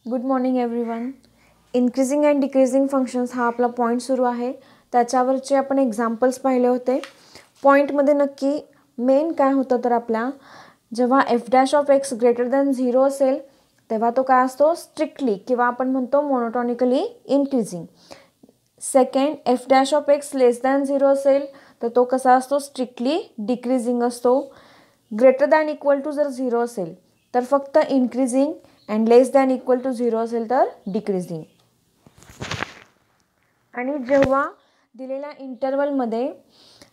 Good morning everyone. Increasing and decreasing functions हा आपला point सुरू आहे. त्याच्यावरचे आपण एक्झाम्पल्स पाहिले होते. पॉईंटमध्ये नक्की मेन काय होतं तर आपल्या जेव्हा F dash of x greater than 0 असेल तेव्हा तो काय असतो, स्ट्रिक्टली किंवा आपण म्हणतो monotonically increasing. Second, f dash of x less than 0 असेल तर तो कसा असतो, स्ट्रिक्टली डिक्रीजिंग असतो. ग्रेटर दॅन इक्वल टू जर 0 असेल तर फक्त increasing and less than equal to 0 असेल तर डिक्रीजिंग. आणि जेव्हा दिलेल्या इंटरवलमध्ये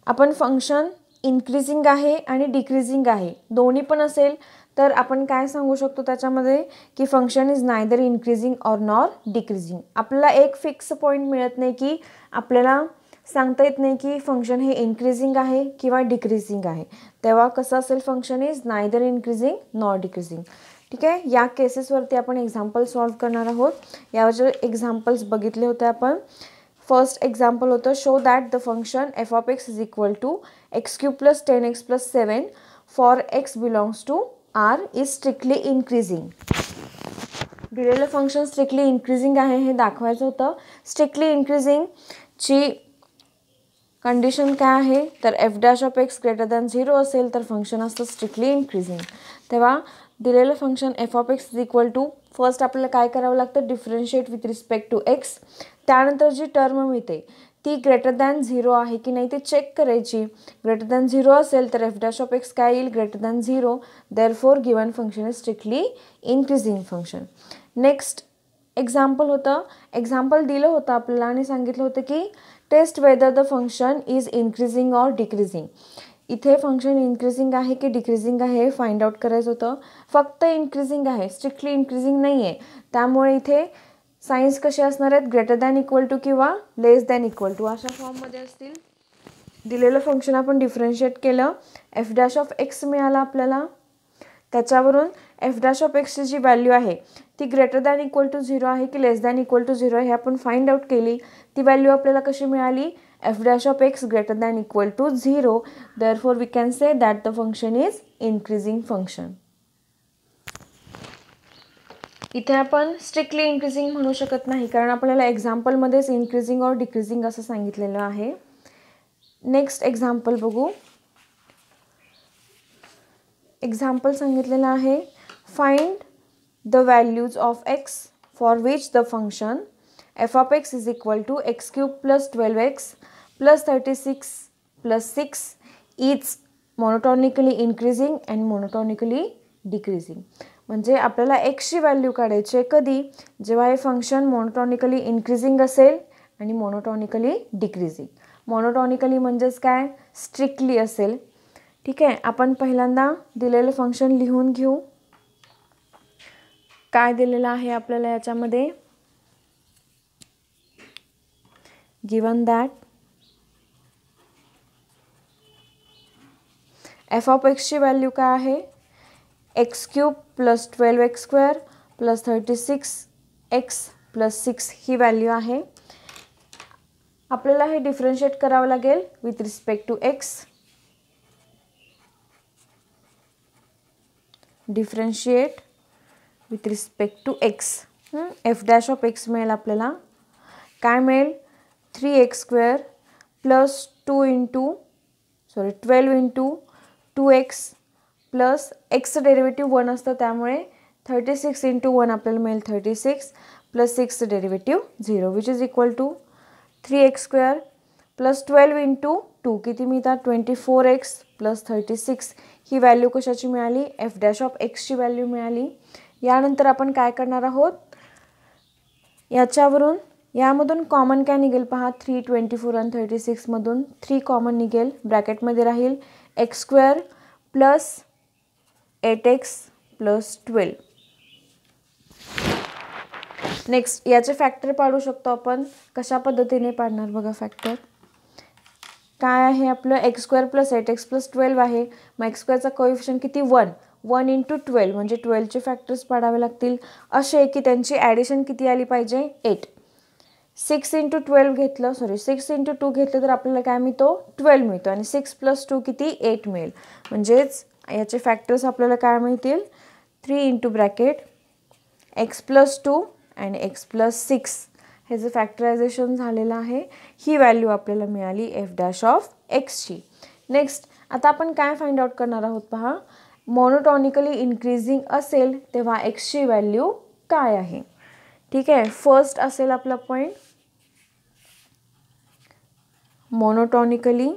आपण फंक्शन इन्क्रीजिंग आहे आणि डिक्रीजिंग आहे दोन्ही पण असेल तर आपण काय सांगू शकतो त्याच्यामध्ये की function is neither increasing or nor decreasing. आपल्याला एक फिक्स पॉईंट मिळत नाही की आपल्याला सांगता येत नाही की फंक्शन हे इन्क्रीजिंग आहे किंवा डिक्रीजिंग आहे. तेव्हा कसं असेल, function is neither increasing nor decreasing. ठीक आहे. या केसेसवरती आपण एक्झाम्पल सॉल्व करणार आहोत. यावरचे एक्झाम्पल्स बघितले होते आपण. फर्स्ट एक्झाम्पल होतं, show that the function f of x is equal to x cube plus 10x plus 7 for x belongs to R is strictly increasing. दिलेलं फंक्शन स्ट्रिक्टली इन्क्रीजिंग आहे हे दाखवायचं होतं. स्ट्रिक्टली इन्क्रीजिंगची कंडिशन काय आहे तर f dash of x greater than 0 असेल तर फंक्शन असतं स्ट्रिक्टली इन्क्रीजिंग. तेव्हा दिलेलं function f of x is equal to, first आपल्याला काय करावं लागतं, differentiate with respect to x. त्यानंतर जी टर्म मिळते ती ग्रेटर दॅन 0 आहे की नाही ते चेक करायची. ग्रेटर दॅन 0 असेल तर एफ डॅश ऑफ एक्स काय येईल, greater than 0. Therefore given function is strictly increasing function. Next example होतं, एक्झाम्पल दिलं होतं आपल्याला आणि सांगितलं होतं की taste whether the function is increasing or decreasing. इथे फंक्शन इन्क्रीजिंग आहे की डिक्रीजिंग आहे हे फाइंड आउट करायचं होतं. फक्त इन्क्रीजिंग आहे, स्ट्रिक्टली इन्क्रीजिंग नाही आहे. त्यामुळे इथे साईन्स कसे असणार आहेत, ग्रेटर दॅन इक्वल टू किंवा लेस दॅन इक्वल टू अशा फॉर्ममध्ये असतील. दिलेलं फंक्शन आपण डिफरन्शिएट केलं, एफ डॅश ऑफ एक्स मिळाला आपल्याला. त्याच्यावरून एफ डॅश ऑफ एक्सची जी व्हॅल्यू आहे ती ग्रेटर दॅन इक्वल टू 0 आहे की लेस दॅन इक्वल टू 0 हे आपण फाइंड आउट केली. ती व्हॅल्यू आपल्याला कशी मिळाली, f dash of x greater than equal to 0. Therefore we can say that the function is increasing function. इथे आपण स्ट्रिक्टली इन्क्रीजिंग म्हणू शकत नाही कारण आपल्याला एक्झाम्पलमध्येच इन्क्रीजिंग ऑर डिक्रीजिंग असं सांगितलेलं आहे. नेक्स्ट एक्झाम्पल बघू. एक्झाम्पल सांगितलेलं आहे, find the values of x for which the function f of x is equal to x cube plus 12x plus 36 plus 6 is monotonically increasing and monotonically decreasing. म्हणजे आपल्याला एक्सची value काढायची आहे कधी, जेव्हा हे फंक्शन मोनोटॉनिकली इन्क्रीजिंग असेल आणि monotonically decreasing. Monotonically म्हणजेच काय, स्ट्रिक्टली असेल. ठीक आहे. आपण पहिल्यांदा दिलेलं फंक्शन लिहून घेऊ. काय दिलेलं आहे आपल्याला याच्यामध्ये, गिवन दॅट एफ ऑफ एक्सची व्हॅल्यू काय आहे, X cube plus 12x square plus 36x plus 6 ही व्हॅल्यू आहे. आपल्याला हे डिफरन्शिएट करावं लागेल with respect to X. Differentiate with respect to X. F dash of X मिळेल आपल्याला, काय मिळेल, 3x square plus 12 into 2x plus एक्सचं डेरिव्हेटिव्ह 1 असतं त्यामुळे 36 इंटू 1 आपल्याला मिळेल 36 प्लस 6चं derivative 0 which is equal to 3x square plus 12 into 2 किती मिळतात, 24x प्लस 36 ही व्हॅल्यू कशाची मिळाली, एफ डॅश ऑफ एक्सची व्हॅल्यू मिळाली. यानंतर आपण काय करणार आहोत, याच्यावरून यामधून कॉमन काय निघेल पहा, 3, 24 आणि 36 मधून 3 कॉमन निघेल. ब्रॅकेटमध्ये राहील x square plus 8x plus 12. Next याचे फॅक्टर पाडू शकतो आपण. कशा पद्धतीने पाडणार बघा फॅक्टर. काय आहे आपलं, x square plus 8x plus 12 आहे. मग एक्स स्क्वेअरचा कोएफिशियंट किती, 1 इंटू 12 म्हणजे 12चे फॅक्टर्स पाडावे लागतील असे की त्यांची ॲडिशन किती आली पाहिजे, 8. 6 इंटू 12 घेतलं, 6 इंटू 2 घेतलं तर आपल्याला काय मिळतो, 12 मिळतो आणि 6 प्लस 2 किती, 8 मिळेल. म्हणजेच याचे फॅक्टर्स आपल्याला काय मिळतील, 3 into bracket x+2 and x+6 हे जे फॅक्टरायझेशन झालेलं आहे, ही व्हॅल्यू आपल्याला मिळाली f'(x)ची. नेक्स्ट आता आपण काय फाइंड आउट करणार आहोत पहा. मोनोटॉनिकली इन्क्रीजिंग असेल तेव्हा एक्सची व्हॅल्यू काय आहे. ठीक आहे, फर्स्ट असेल आपला पॉईंट मोनोटॉनिकली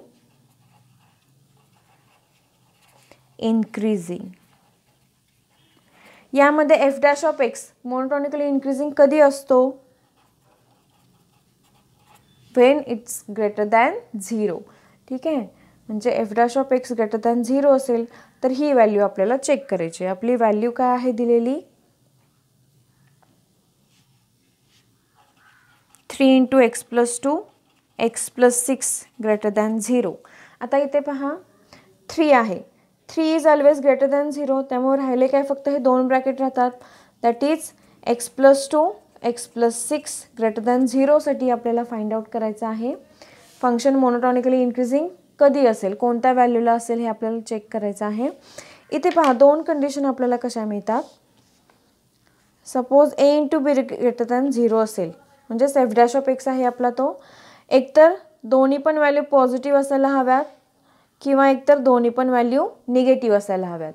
इन्क्रीजिंग. यामध्ये f'(x) मोनोटॉनिकली इन्क्रीजिंग कधी असतो, व्हेन इट्स ग्रेटर दॅन 0. ठीक आहे, म्हणजे f'(x) ग्रेटर दॅन 0 असेल तर ही व्हॅल्यू आपल्याला चेक करायची. आपली व्हॅल्यू काय आहे दिलेली, 3 × x+2 x+6 ग्रेटर दॅन 0. आता इथे पहा 3 आहे, 3 इज ऑलवेज ग्रेटर दॅन 0, त्यामुळे राहिले काय फक्त हे 2 ब्रॅकेट राहतात. That is x+2 x+6 greater than 0 साठी आपल्याला फाइंड आउट करायचं आहे. फंक्शन मोनोटॉनिकली इन्क्रीजिंग कधी असेल, कोणत्या व्हॅल्यूला असेल हे आपल्याला चेक करायचं आहे. इथे पहा 2 कंडिशन आपल्याला कशा मिळतात. Suppose a × b greater than 0 असेल, म्हणजे f'(x) आहे आपला तो, एकतर दोन्ही पण व्हॅल्यू पॉझिटिव्ह असायला हव्यात किंवा एकतर दोन्ही पण व्हॅल्यू निगेटिव्ह असायला हव्यात.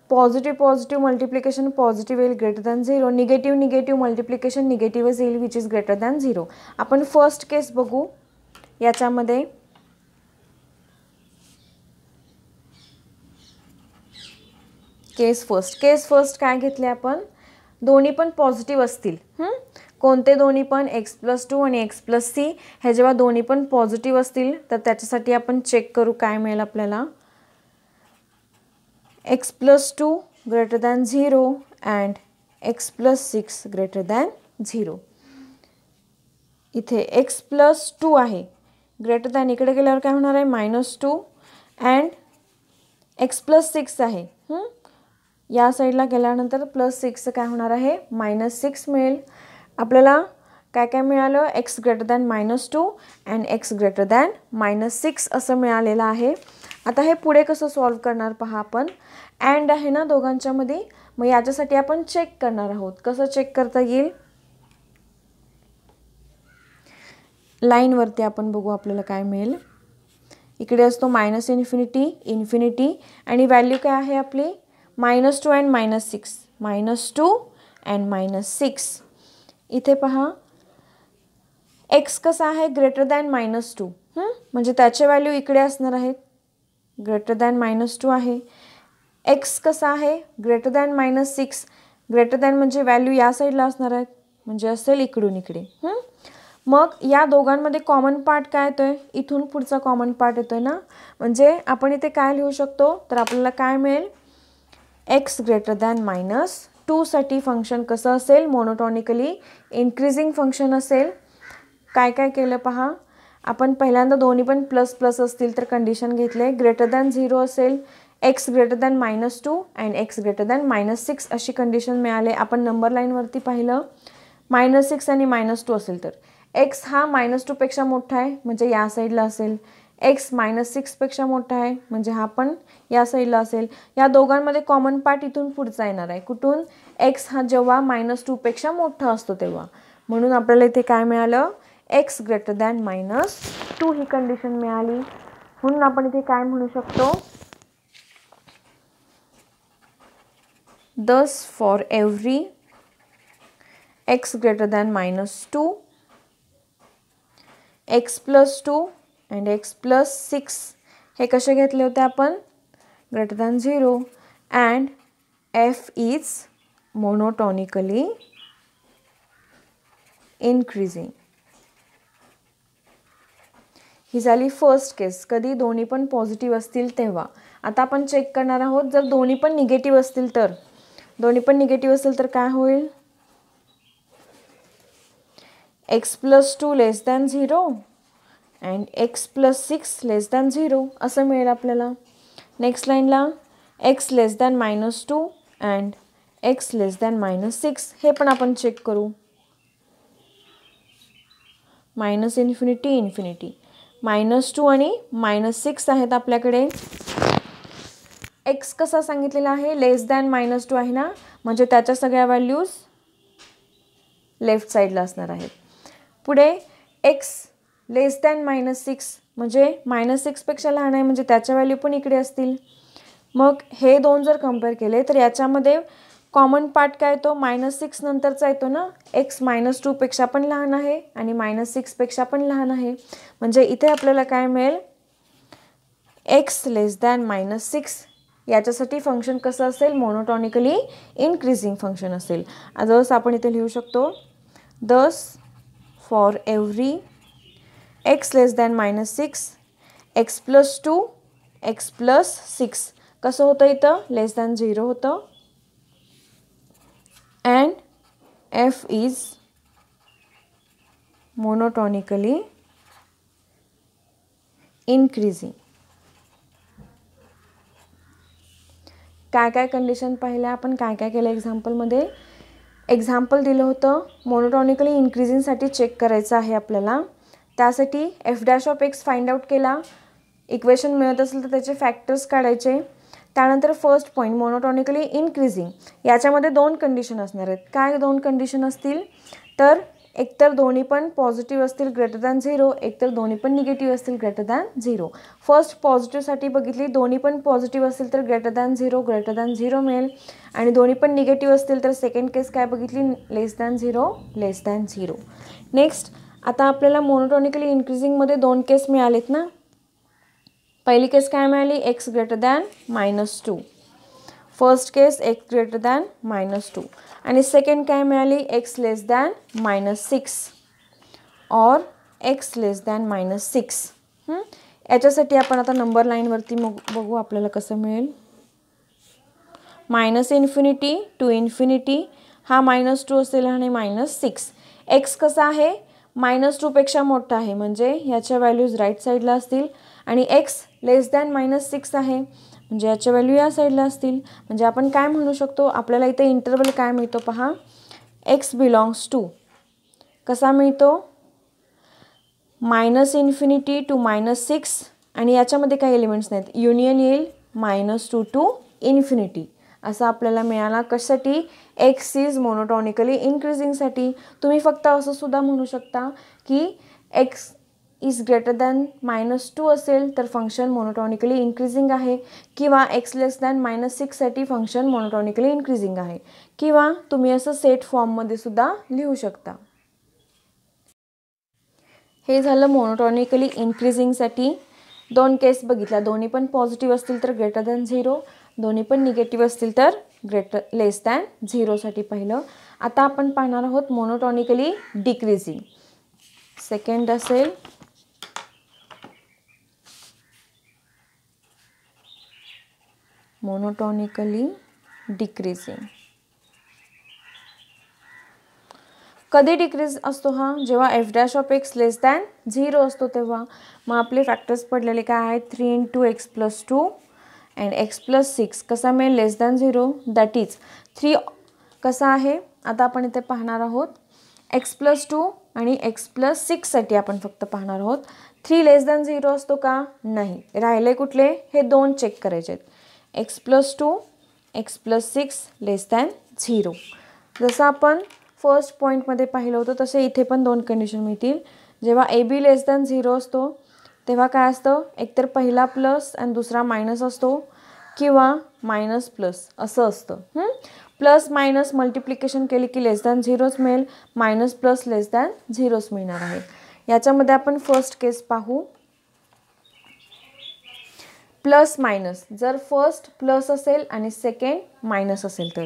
पॉझिटिव्ह मल्टिप्लिकेशन पॉझिटिव्ह येईल ग्रेटर दॅन 0, निगेटिव्ह मल्टिप्लिकेशन निगेटिव्हच येईल विच इज ग्रेटर दॅन 0. आपण फर्स्ट केस बघू. याच्यामध्ये केस फर्स्ट काय घेतले आपण, दोन्ही पण पॉझिटिव्ह असतील. कोणते दोन्ही पण, x+2 आणि x+c हे जेव्हा दोन्ही पण पॉझिटिव्ह असतील तर त्याच्यासाठी आपण चेक करू काय मिळेल आपल्याला. x+2 greater than 0 and x+6 greater than 0. इथे x+2 आहे ग्रेटर दॅन, इकडे गेल्यावर काय होणार आहे -2 अँड x+6 आहे. या साईडला गेल्यानंतर +6 काय होणार आहे, -6 मिळेल. आपल्याला काय काय मिळालं, x greater than -2 and x greater than -6 असं मिळालेलं आहे. आता हे पुढे कसं सॉल्व्ह करणार पहा आपण. अँड आहे ना दोघांच्यामध्ये, मग याच्यासाठी आपण चेक करणार आहोत. कसं चेक करता येईल, लाईनवरती आपण बघू आपल्याला काय मिळेल. इकडे असतो -∞, इन्फिनिटी आणि व्हॅल्यू काय आहे आपली -2 अँड -6, -2 अँड -6. इथे पहा x कसा आहे ग्रेटर दॅन -2, म्हणजे त्याचे व्हॅल्यू इकडे असणार आहेत, ग्रेटर दॅन -2 आहे. x कसा आहे ग्रेटर दॅन -6, ग्रेटर दॅन म्हणजे व्हॅल्यू या साईडला असणार आहेत, म्हणजे असेल इकडून इकडे. मग या दोघांमध्ये कॉमन पार्ट काय येतोय, इथून पुढचा कॉमन पार्ट येतोय ना, म्हणजे आपण इथे काय लिहू शकतो, तर आपल्याला काय मिळेल, x ग्रेटर दॅन -2 साठी फंक्शन कसं असेल, मोनोटॉनिकली इन्क्रीजिंग फंक्शन असेल. काय काय केलं पहा आपण. पहिल्यांदा दोन्ही पण ++ असतील तर कंडिशन घेतले, ग्रेटर दॅन 0 असेल, x greater than -2 and x greater than -6 अशी कंडिशन मिळाले. आपण नंबर लाईनवरती पाहिलं, -6 आणि -2 असेल तर x हा -2 पेक्षा मोठा आहे म्हणजे या साईडला असेल, x -6 पेक्षा मोठा आहे म्हणजे हा पण या साईडला असेल. या दोघांमध्ये कॉमन पार्ट इथून पुढचा येणार आहे, कुठून, x हा जेव्हा -2 पेक्षा मोठा असतो तेव्हा. म्हणून आपल्याला इथे काय मिळालं, x ग्रेटर दॅन -2 ही कंडिशन मिळाली. म्हणून आपण इथे काय म्हणू शकतो, thus for every x greater than -2, x+2 and x+6 हे कसे घेतले होते आपण, greater than 0 and f is monotonically increasing. ही झाली फर्स्ट केस, कधी दोन्ही पण पॉझिटिव्ह असतील तेव्हा. आता आपण चेक करणार आहोत, जर दोन्ही पण निगेटिव्ह असतील तर. दोन्ही पण निगेटिव्ह असेल तर काय होईल, x+2 less than 0 and x+6 less than 0 असं मिळेल आपल्याला. नेक्स्ट लाईनला x less than -2 and x less than -6 हे पण आपण चेक करू. -∞, इन्फिनिटी, -2 आणि -6 आहेत आपल्याकडे. एक्स कसा सांगितलेला आहे, लेस दॅन -2 आहे ना, म्हणजे त्याच्या सगळ्या व्हॅल्यूज लेफ्ट साईडला असणार आहेत. पुढे एक्स लेस दॅन -6 म्हणजे -6पेक्षा लहान आहे म्हणजे त्याच्या व्हॅल्यू पण इकडे असतील. मग हे दोन जर कंपेअर केले तर याच्यामध्ये कॉमन पार्ट काय येतो, -6 नंतरचा येतो ना, एक्स -2पेक्षा पण लहान आहे आणि -6पेक्षा पण लहान आहे. म्हणजे इथे आपल्याला काय मिळेल, एक्स लेस दॅन -6 याच्यासाठी फंक्शन कसं असेल, मोनोटॉनिकली इन्क्रीजिंग फंक्शन असेल. जसं आपण इथे लिहू शकतो, दस for every x less than -6 x plus 2 x plus 6 कसं होतं, इथं लेस दॅन 0 होतं. And F is monotonically increasing. काय काय कंडिशन पाहिल्या आपण, काय काय केलं एक्झाम्पलमध्ये. एक्झाम्पल दिलं होतं मोनोटॉनिकली इन्क्रीजिंगसाठी चेक करायचं आहे आपल्याला. त्यासाठी f' फाइंड आउट केला. इक्वेशन मिळत असेल तर त्याचे फॅक्टर्स काढायचे. त्यानंतर फर्स्ट पॉईंट मोनोटॉनिकली इन्क्रीजिंग, याच्यामध्ये दोन कंडिशन असणार आहेत. काय दोन कंडिशन असतील तर, एकतर दोन्ही पण पॉझिटिव्ह असतील ग्रेटर दॅन 0, एकतर दोन्ही पण निगेटिव्ह असतील ग्रेटर दॅन 0. फर्स्ट पॉझिटिव्हसाठी बघितली, दोन्ही पण पॉझिटिव्ह असतील तर ग्रेटर दॅन 0 मिळेल. आणि दोन्ही पण निगेटिव्ह असतील तर सेकंड केस काय बघितली, लेस दॅन 0. नेक्स्ट, आता आपल्याला मोनोटॉनिकली इन्क्रीजिंगमध्ये दोन केस मिळालेत ना. पहिली केस काय मिळाली, एक्स ग्रेटर दॅन -2. फर्स्ट केस एक्स ग्रेटर दॅन -2 आणि सेकंड काय मिळाली, एक्स लेस दॅन -6 और एक्स लेस दॅन -6. याच्यासाठी आपण आता नंबर लाईनवरती मग बघू आपल्याला कसं मिळेल. -∞ to ∞, हा -2 असेल आणि -6. एक्स कसा आहे, -2पेक्षा मोठा आहे म्हणजे ह्याच्या व्हॅल्यूज राईट साईडला असतील. आणि एक्स लेस दॅन -6 आहे म्हणजे याच्या व्हॅल्यू या साईडला असतील. म्हणजे आपण काय म्हणू शकतो, आपल्याला इथे इंटरवल काय मिळतो पहा, एक्स बिलॉंग्स टू कसा मिळतो, -∞ to -6 आणि याच्यामध्ये काही एलिमेंट्स नाहीत, युनियन येईल -2 to ∞. असं आपल्याला मिळाला. कशासाठी, एक्स इज मोनोटॉनिकली इन्क्रीजिंगसाठी. तुम्ही फक्त असं सुद्धा म्हणू शकता की एक्स इज ग्रेटर दॅन -2 असेल तर फंक्शन मोनोटॉनिकली इन्क्रीजिंग आहे, किंवा x less than -6साठी function monotonically increasing आहे, किंवा तुम्ही असं सेट फॉर्ममध्ये सुद्धा लिहू शकता. हे झालं मोनोटॉनिकली इन्क्रीजिंगसाठी. दोन केस बघितल्या, दोन्ही पण पॉझिटिव्ह असतील तर ग्रेटर दॅन 0, दोन्ही पण निगेटिव्ह असतील तर लेस दॅन 0साठी पाहिलं. आता आपण पाहणार आहोत मोनोटॉनिकली डिक्रीजिंग. सेकंड असेल मोनोटॉनिकली डिक्रीजिंग. कधी डिक्रीज असतो हा, जेव्हा f' लेस दॅन 0 असतो तेव्हा. मग आपले फॅक्टर्स पडलेले काय आहेत, 3 × x + 2 अँड x + 6 कसा मिळेल, लेस दॅन 0. दॅट इज 3 कसा आहे, आता आपण इथे पाहणार आहोत x + 2 आणि x + 6साठी आपण फक्त पाहणार आहोत. 3 लेस दॅन 0 असतो का, नाही. राहिले कुठले, हे दोन चेक करायचे आहेत, x + 2 x + 6 लेस दॅन 0. जसं आपण फर्स्ट पॉईंटमध्ये पाहिलं होतं तसे इथे पण दोन कंडिशन मिळतील. जेव्हा AB लेस दॅन 0 असतो तेव्हा काय असतं, एकतर पहिला प्लस आणि दुसरा मायनस असतो, किंवा मायनस प्लस असं असतं. प्लस मायनस मल्टिप्लिकेशन केली की लेस दॅन 0च मिळेल, मायनस प्लस लेस दॅन 0च मिळणार आहे. याच्यामध्ये आपण फर्स्ट केस पाहू. प्लस मायनस, जर फर्स्ट प्लस असेल आणि सेकंड मायनस असेल तर,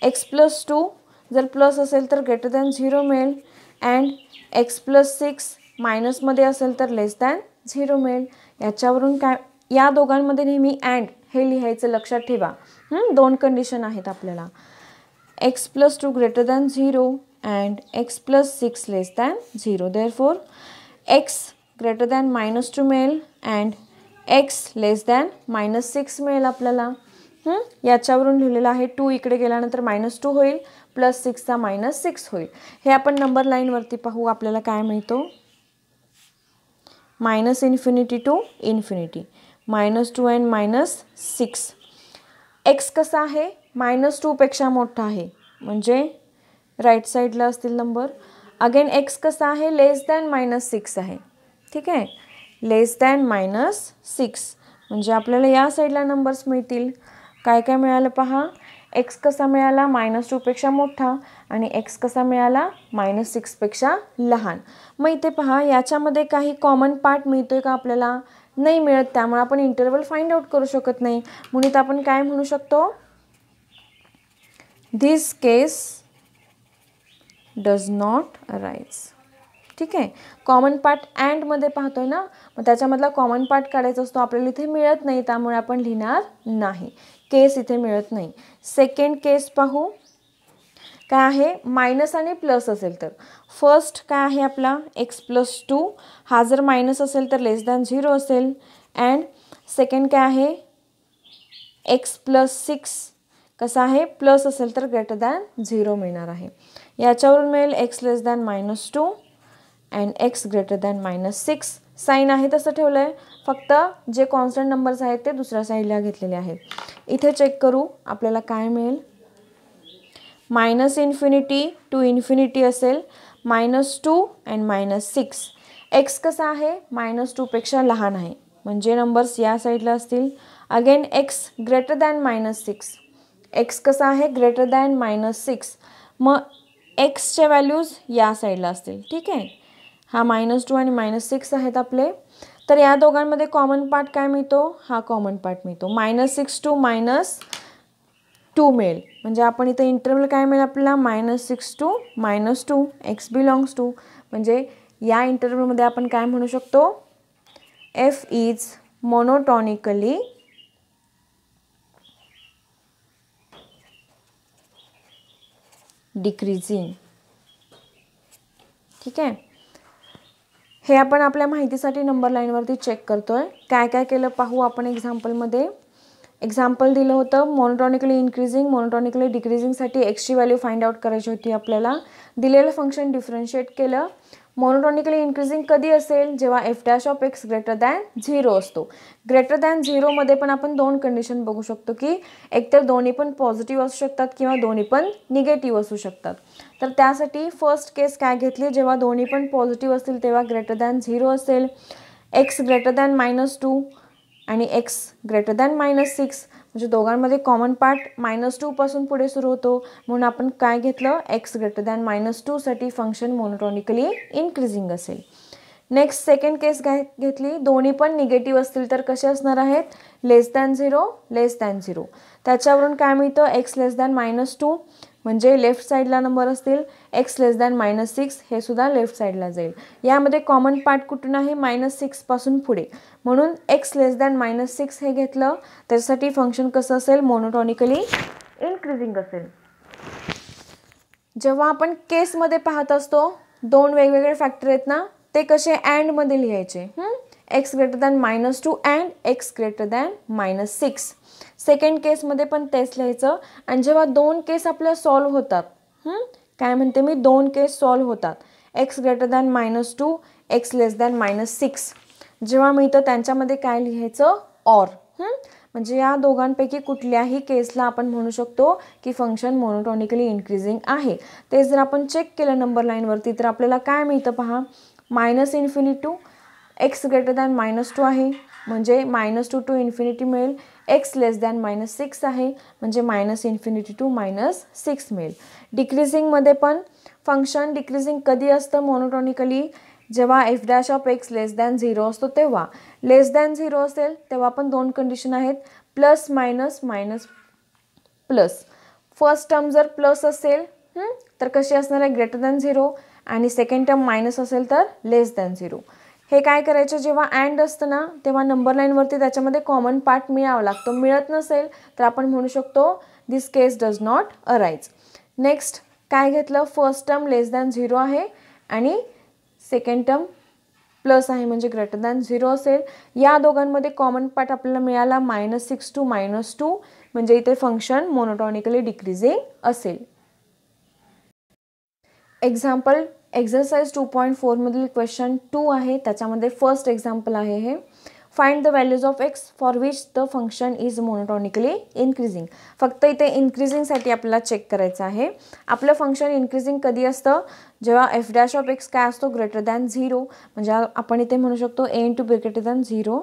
x + 2 जर प्लस असेल तर ग्रेटर दॅन 0 मिळेल, अँड x + 6 मायनसमध्ये असेल तर लेस दॅन 0 मिळेल. याच्यावरून काय, या दोघांमध्ये नेहमी अँड हे लिहायचं, लक्षात ठेवा. दोन कंडिशन आहेत आपल्याला, x + 2 greater than 0 and x + 6 less than 0. Therefore x greater than -2 मिळेल अँड x लेस दॅन -6 मिळेल आपल्याला. याच्यावरून लिहिलेलं आहे, 2 इकडे गेल्यानंतर -2 होईल, +6चा -6 होईल. हे आपण नंबर लाईनवरती पाहू, आपल्याला काय मिळतो, -∞ to ∞, -2 and -6. एक्स कसा आहे -2पेक्षा मोठा आहे म्हणजे राईट साईडला असतील नंबर. अगेन एक्स कसा आहे लेस दॅन -6 आहे. ठीक आहे, लेस दॅन -6 म्हणजे आपल्याला या साईडला नंबर्स मिळतील. काय काय मिळालं पहा, एक्स कसा मिळाला -2पेक्षा मोठा आणि एक्स कसा मिळाला -6पेक्षा लहान. मग इथे पहा याच्यामध्ये काही कॉमन पार्ट मिळतोय का आपल्याला, नाही मिळत. त्यामुळे आपण इंटरवल फाइंड आउट करू शकत नाही. म्हणून इथं आपण काय म्हणू शकतो, दिस केस डज नॉट अराइज. ठीक आहे, कॉमन पार्ट अँडमध्ये पाहतोय ना, मग त्याच्यामधला कॉमन पार्ट काढायचा असतो, आपल्याला इथे मिळत नाही त्यामुळे आपण लिहिणार नाही. केस इथे मिळत नाही. सेकंड केस पाहू, काय आहे मायनस आणि प्लस असेल तर. फर्स्ट काय आहे आपला x+2, हा जर मायनस असेल तर लेस दॅन 0 असेल. अँड सेकंड काय आहे x+6 कसा आहे प्लस असेल तर ग्रेटर दॅन 0 मिळणार आहे. याच्यावरून मिळेल x less than -2 and x greater than -6. Sign आहे तसं ठेवलं आहे, फक्त जे कॉन्स्टंट नंबर्स आहेत ते दुसऱ्या साईडला घेतलेले आहेत. इथे चेक करू आपल्याला काय मिळेल. -∞ to ∞ असेल, -2 अँड -6. एक्स कसा आहे -2पेक्षा लहान आहे म्हणजे नंबर्स या साईडला असतील. Again x greater than -6. X कसा आहे ग्रेटर दॅन -6, मग एक्सच्या व्हॅल्यूज या साईडला असतील. ठीक आहे, हा -2 आणि -6 आहेत आपले. तर या दोघांमध्ये कॉमन पार्ट काय मिळतो, हा कॉमन पार्ट मिळतो. -6 to -2 मिळेल म्हणजे आपण इथे इंटरवल काय मिळेल आपल्याला -6 to -2. एक्स बिलॉंग्स टू म्हणजे या इंटरवलमध्ये आपण काय म्हणू शकतो, एफ इज मोनोटॉनिकली डिक्रीजिंग. ठीक आहे, हे आपण आपल्या माहितीसाठी नंबर लाईनवरती चेक करतोय. काय काय केलं पाहू आपण एक्झाम्पलमध्ये. एक्झाम्पल दिलं होतं मोनोटॉनिकली इन्क्रीजिंग, मोनोटॉनिकली डिक्रीजिंगसाठी एक्सची व्हॅल्यू फाइंड आउट करायची होती आपल्याला. दिलेलं फंक्शन डिफरन्शिएट केलं. मोनोटॉनिकली इन्क्रीजिंग कधी असेल, जेव्हा f' ग्रेटर दॅन 0 असतो. ग्रेटर दॅन 0मध्ये पण आपण दोन कंडिशन बघू शकतो की एकतर दोन्ही पण पॉझिटिव्ह असू शकतात किंवा दोन्ही पण निगेटिव्ह असू शकतात. तर त्यासाठी फर्स्ट केस काय घेतली, जेव्हा दोन्ही पण पॉझिटिव्ह असतील तेव्हा ग्रेटर दॅन 0 असेल, एक्स ग्रेटर दॅन -2 आणि एक्स ग्रेटर दॅन -6 म्हणजे दोघांमध्ये कॉमन पार्ट -2 पासून पुढे सुरू होतो. म्हणून आपण काय घेतलं, एक्स ग्रेटर दॅन -2 साठी फंक्शन मोनोटॉनिकली इन्क्रीजिंग असेल. नेक्स्ट सेकंड केस घेतली, दोन्ही पण निगेटिव्ह असतील तर कसे असणार आहेत, लेस दॅन 0 लेस दॅन 0. त्याच्यावरून काय मिळतं, एक्स लेस दॅन -2 म्हणजे लेफ्ट साईडला नंबर असतील, एक्स लेस दॅन -6 हे सुद्धा लेफ्ट साईडला जाईल. यामध्ये कॉमन पार्ट कुठून आहे -6 पासून पुढे, म्हणून एक्स लेस दॅन -6 हे घेतलं. त्यासाठी फंक्शन कसं असेल, मोनोटॉनिकली इन्क्रीजिंग असेल. जेव्हा आपण केसमध्ये पाहत असतो, दोन वेगवेगळे फॅक्टर आहेत ना, ते कसे अँडमध्ये लिहायचे. X greater than -2 and x greater than -6. Second केसमध्ये पण तेच लिहायचं. आणि जेव्हा दोन केस आपल्या सॉल्व्ह होतात, काय म्हणते मी, दोन केस सॉल्व्ह होतात, x greater than -2 x less than -6 जेव्हा मिळतं त्यांच्यामध्ये काय लिहायचं, ऑर. म्हणजे या दोघांपैकी कुठल्याही केसला आपण म्हणू शकतो की फंक्शन मोनोटॉनिकली इन्क्रीजिंग आहे. ते जर आपण चेक केलं नंबर लाईनवरती तर आपल्याला काय मिळतं पहा, -∞ टू एक्स ग्रेटर दॅन -2 आहे म्हणजे -2 to ∞ मिळेल. एक्स लेस दॅन -6 आहे म्हणजे -∞ टू -6 मिळेल. डिक्रीजिंगमध्ये पण फंक्शन डिक्रीजिंग कधी असतं मोनोटॉनिकली, जेव्हा f' लेस दॅन 0 असतो तेव्हा. लेस दॅन 0 असेल तेव्हा पण दोन कंडिशन आहेत, plus minus minus plus. First term जर प्लस असेल तर कशी असणार आहे, ग्रेटर दॅन 0 आणि सेकंड टर्म मायनस असेल तर लेस दॅन 0. हे काय करायचं, जेव्हा अँड असतं ना तेव्हा नंबर लाईनवरती त्याच्यामध्ये कॉमन पार्ट मिळावा लागतो. मिळत नसेल तर आपण म्हणू शकतो दिस केस डज नॉट अराइज. नेक्स्ट काय घेतलं, फर्स्ट टर्म लेस दॅन 0 आहे आणि सेकंड टर्म प्लस आहे म्हणजे ग्रेटर दॅन 0 असेल. या दोघांमध्ये कॉमन पार्ट आपल्याला मिळाला -6 to -2 म्हणजे इथे फंक्शन मोनोटॉनिकली डिक्रीजिंग असेल. एक्झाम्पल एक्झरसाइज 2.4 मधील क्वेश्चन 2 आहे, त्याच्यामध्ये फर्स्ट एक्झाम्पल आहे हे. Find the values of x for which the function is monotonically increasing. फक्त इथे इन्क्रीजिंगसाठी आपल्याला चेक करायचं आहे. आपलं फंक्शन इन्क्रीजिंग कधी असतं, जेव्हा एफ डॅश ऑफ एक्स काय असतो, ग्रेटर दॅन 0. म्हणजे आपण इथे म्हणू शकतो A into B greater than 0.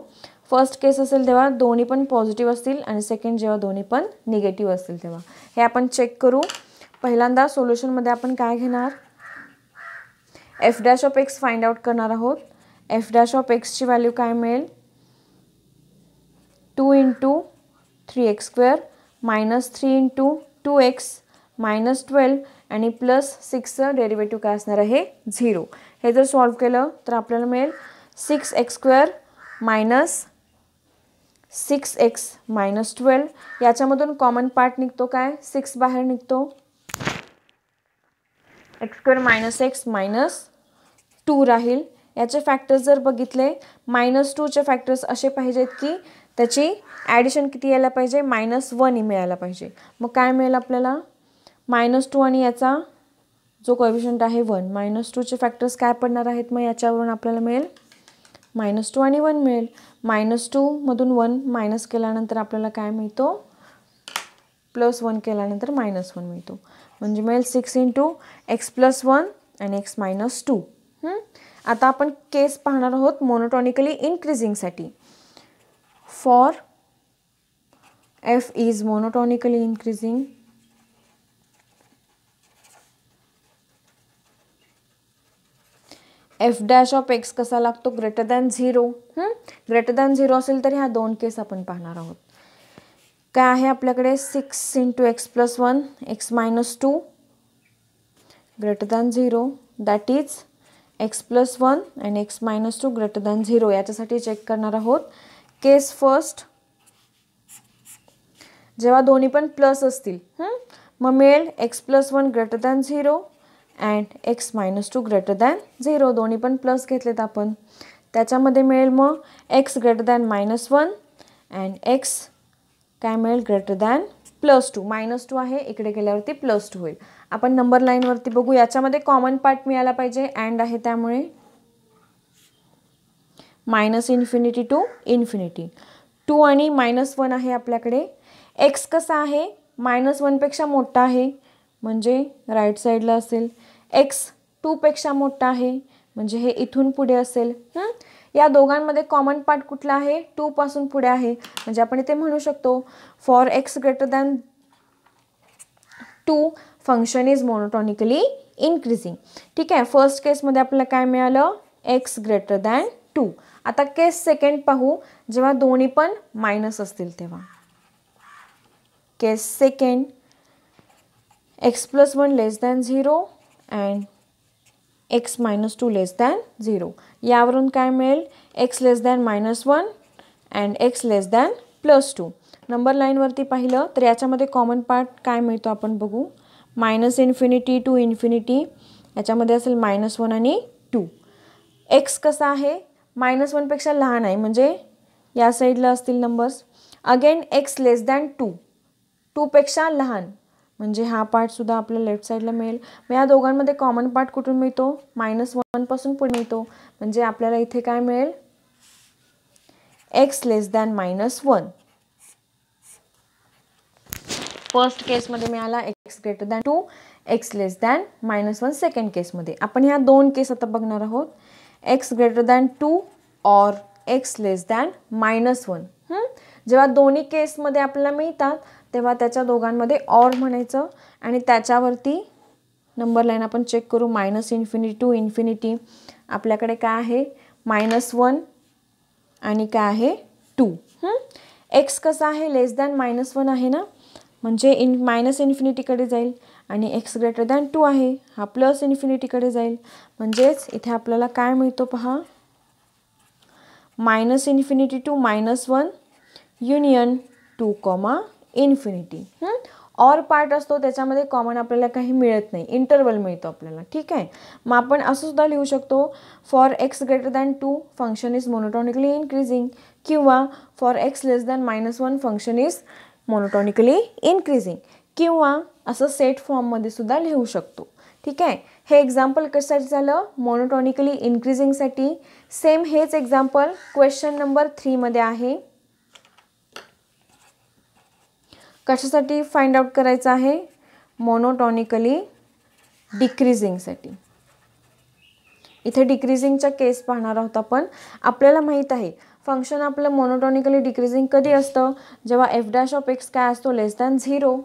First case असेल तेव्हा दोन्ही पण पॉझिटिव्ह असतील आणि सेकंड जेव्हा दोन्ही पण निगेटिव्ह असतील तेव्हा. हे आपण चेक करू. पहिल्यांदा सोल्युशनमध्ये आपण काय घेणार, F dash of x find out करणार आहोत. एफ डॅश ऑफ एक्सची व्हॅल्यू काय मिळेल, 2 into 3x² minus 3 into 2x minus 12 आणि प्लस 6चं डेरिव्हेटिव्ह काय असणार आहे, 0. हे जर सॉल्व्ह केलं तर आपल्याला मिळेल 6x² मायनस 6x मायनस 12. याच्यामधून कॉमन पार्ट निघतो काय, 6 बाहेर निघतो, x² मायनस x मायनस 2 राहील. याचे फॅक्टर्स जर बघितले, -2चे फॅक्टर्स असे पाहिजेत की त्याची ॲडिशन किती यायला पाहिजे, -1 मिळायला पाहिजे. मग काय मिळेल आपल्याला, -2 आणि याचा जो कोएफिशियंट आहे 1, -2चे फॅक्टर्स काय पडणार आहेत, मग याच्यावरून आपल्याला मिळेल -2 आणि 1 मिळेल. -2 मधून 1 मायनस केल्यानंतर आपल्याला काय मिळतो, +1 केल्यानंतर -1 मिळतो. म्हणजे मिळेल 6 इंटू x + 1 आणि x - 2. आता आपण केस पाहणार आहोत मोनोटॉनिकली इन्क्रीजिंगसाठी. For f is monotonically increasing, F dash of X कसा लागतो, ग्रेटर दॅन 0. ग्रेटर दॅन 0 असेल तर ह्या दोन केस आपण पाहणार आहोत. काय आहे आपल्याकडे, 6 into x + 1 x - 2 greater than 0, that is x + 1 आणि x - 2 ग्रेटर दॅन 0. याच्यासाठी चेक करणार आहोत. केस फर्स्ट, जेव्हा दोन्ही पण प्लस असतील मग मिळेल x + 1 greater than 0 and x - 2 greater than 0. दोन्ही पण प्लस घेतलेत आपण. त्याच्यामध्ये मिळेल मग x greater than -1 and x काय मिळेल, ग्रेटर दॅन +2. -2 आहे, इकडे गेल्यावरती +2 होईल. आपण नंबर लाईनवरती बघू. याच्यामध्ये कॉमन पार्ट मिळायला पाहिजे, अँड आहे त्यामुळे -∞ टू इन्फिनिटी. 2 आणि -1 आहे आपल्याकडे. x कसा आहे, -1 पेक्षा मोठा आहे म्हणजे राईट साईडला असेल. x 2 पेक्षा मोठा आहे म्हणजे हे इथून पुढे असेल. या दोघांमध्ये कॉमन पार्ट कुठला आहे, 2 पासून पुढे आहे. म्हणजे आपण इथे म्हणू शकतो for x greater than 2 function is monotonically increasing. ठीक आहे. फर्स्ट केसमध्ये आपल्याला काय मिळालं, x ग्रेटर दॅन 2. आता केस सेकंड पाहू, जेव्हा दोन्ही पण मायनस असतील तेव्हा. Case second, x + 1 less than 0 and x - 2 less than 0. यावरून काय मिळेल, x less than -1 and x less than +2. Number लाईनवरती पाहिलं तर याच्यामध्ये कॉमन पार्ट काय मिळतो आपण बघू. -∞ टू इन्फिनिटी, याच्यामध्ये असेल -1 आणि 2. x कसा आहे, -1 पेक्षा लहान आहे म्हणजे या साईडला असतील numbers. Again x less than 2, 2 पेक्षा लहान म्हणजे हा पार्टसुद्धा आपल्याला लेफ्ट साईडला मिळेल. मग या दोघांमध्ये कॉमन पार्ट कुठून मिळतो, -1 पासून पुढे मिळतो. म्हणजे आपल्याला इथे काय मिळेल, x लेस दॅन -1. फर्स्ट केसमध्ये मिळाला x greater than 2, x less than -1 second केसमध्ये. आपण ह्या दोन केस आता बघणार आहोत, x ग्रेटर दॅन 2 और x लेस दॅन -1. जेव्हा दोन्ही केसमध्ये आपल्याला मिळतात तेव्हा त्याच्या दोघांमध्ये ऑर म्हणायचं आणि त्याच्यावरती नंबर लाईन आपण चेक करू. -∞ टू इन्फिनिटी आपल्याकडे काय आहे, -1 आणि काय आहे 2. x कसा आहे, लेस दॅन -1 आहे ना, म्हणजे -∞कडे जाईल आणि x ग्रेटर दॅन 2 आहे, हा +∞कडे जाईल. म्हणजेच इथे आपल्याला काय मिळतो पहा, -∞ to -1 union 2, infinity. Or part असतो त्याच्यामध्ये कॉमन आपल्याला काही मिळत नाही, इंटरवल मिळतो आपल्याला. ठीक आहे. मग आपण असं सुद्धा लिहू शकतो, for x greater than 2 function is monotonically increasing, किंवा for x less than -1 function is monotonically increasing, किंवा असं सेट फॉर्ममध्ये सुद्धा लिहू शकतो ठीक आहे. हे एक्झाम्पल कशासाठी झालं, मोनोटॉनिकली इन्क्रीजिंगसाठी. सेम हेच एक्झाम्पल क्वेश्चन नंबर 3 मध्ये आहे. कशासाठी फाइंड आउट करायचं आहे, मोनोटॉनिकली डिक्रीजिंगसाठी. इथे डिक्रीजिंगच्या केस पाहणार आहोत आपण. आपल्याला माहीत आहे फंक्शन आपलं मोनोटॉनिकली डिक्रीजिंग कधी असतं, जेव्हा f' काय असतो, लेस दॅन 0.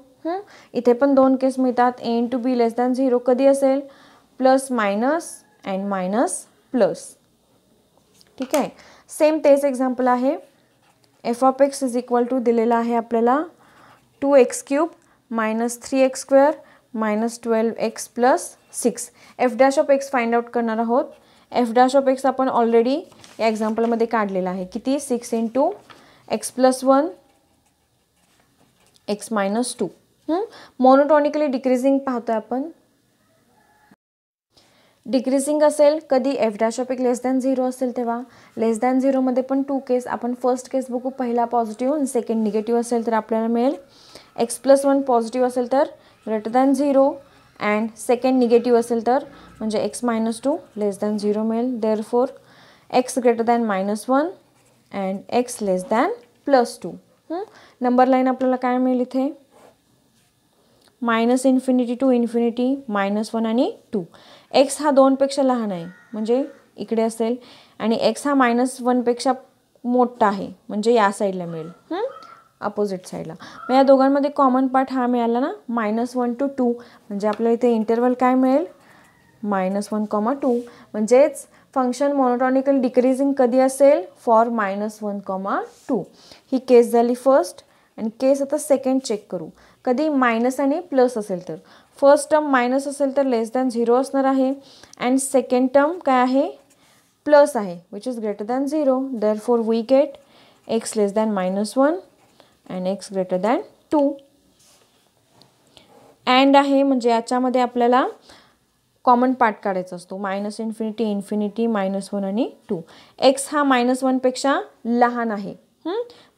इथे पण 2 केस मिळतात. a into be less than 0 कधी असेल, plus minus and minus plus. ठीक आहे. सेम तेच एक्झाम्पल आहे. f(x) इज इक्वल टू दिलेला आहे आपल्याला 2x³ minus 3x² minus 12x plus 6. f' find out करणार आहोत. f' आपण ऑलरेडी या एक्झाम्पलमध्ये काढलेला आहे. किती, 6 into x plus 1 x minus 2. Monotonically decreasing पाहतोय आपण. डिक्रीजिंग असेल कधी, f' लेस दॅन 0 असेल तेव्हा. लेस दॅन 0 मध्ये पण 2 केस. आपण फर्स्ट केस बघू. पहिला पॉझिटिव्ह आणि सेकंड निगेटिव्ह असेल तर आपल्याला मिळेल x प्लस 1 पॉझिटिव्ह असेल तर greater than 0 and second negative असेल तर म्हणजे x मायनस 2 लेस दॅन 0 मिळेल. Therefore x greater than -1 and x less than plus 2. Number line आपल्याला काय मिळेल इथे, -∞ टू इन्फिनिटी, -1 आणि 2. x हा 2 पेक्षा लहान आहे म्हणजे इकडे असेल आणि x हा -1 पेक्षा मोठा आहे म्हणजे या साईडला मिळेल, अपोजिट साईडला. मग या दोघांमध्ये कॉमन पार्ट हा मिळाला ना, -1 to 2. म्हणजे आपल्याला इथे इंटरवल काय मिळेल, -1, 2. म्हणजेच फंक्शन मोनोटॉनिकल डिक्रीजिंग कधी असेल, फॉर -1, 2. ही केस झाली फर्स्ट. आणि केस आता सेकंड चेक करू. कधी मायनस आणि प्लस असेल तर, फर्स्ट टर्म मायनस असेल तर लेस दॅन 0 असणार आहे अँड सेकंड टर्म काय आहे, प्लस आहे which is greater than 0. Therefore we get x less than -1 and x greater than 2. And आहे म्हणजे याच्यामध्ये आपल्याला कॉमन पार्ट काढायचा असतो. -∞, इन्फिनिटी, -1 आणि 2. x हा -1 पेक्षा लहान आहे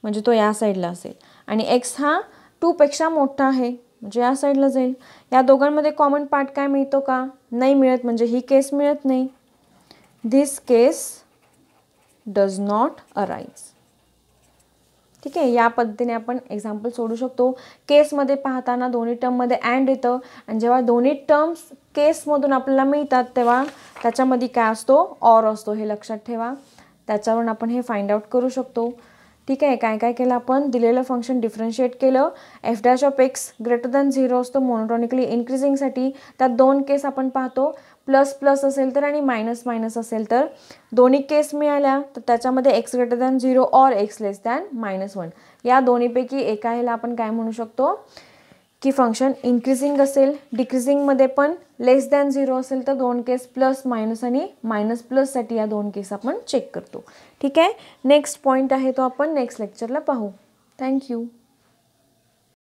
म्हणजे तो या साईडला असेल आणि x हा 2 पेक्षा मोठा आहे म्हणजे या साईडला जाईल. या दोघांमध्ये कॉमन पार्ट काय मिळतो का, नाही मिळत म्हणजे ही केस मिळत नाही. This case does not arise. ठीक आहे. या पद्धतीने आपण एक्झाम्पल सोडू शकतो. केसमध्ये पाहताना दोन्ही टर्ममध्ये अँड येतं आणि जेव्हा दोन्ही टर्म्स केसमधून आपल्याला मिळतात तेव्हा त्याच्यामध्ये काय असतो, ऑर असतो. हे लक्षात ठेवा. त्याच्यावरून आपण हे फाइंड आउट करू शकतो. ठीक आहे. काय काय केलं आपण, दिलेलं फंक्शन डिफरन्शिएट केलं. f' ग्रेटर दॅन 0 असतो मोनोटॉनिकली इन्क्रीजिंगसाठी. त्यात 2 केस आपण पाहतो, प्लस प्लस असेल तर आणि मायनस मायनस असेल तर. दोन्ही केस मिळाल्या तर त्याच्यामध्ये x ग्रेटर दॅन 0 और x लेस दॅन -1 या दोन्हीपैकी एका ह्याला आपण काय म्हणू शकतो की फंक्शन इन्क्रीजिंग असेल. डिक्रीजिंगमध्ये पण लेस दॅन 0 असेल तर 2 केस प्लस मायनस आणि मायनस प्लससाठी या 2 केस आपण चेक करतो. ठीक आहे. नेक्स्ट पॉईंट आहे तो आपण नेक्स्ट लेक्चरला पाहू. थँक्यू.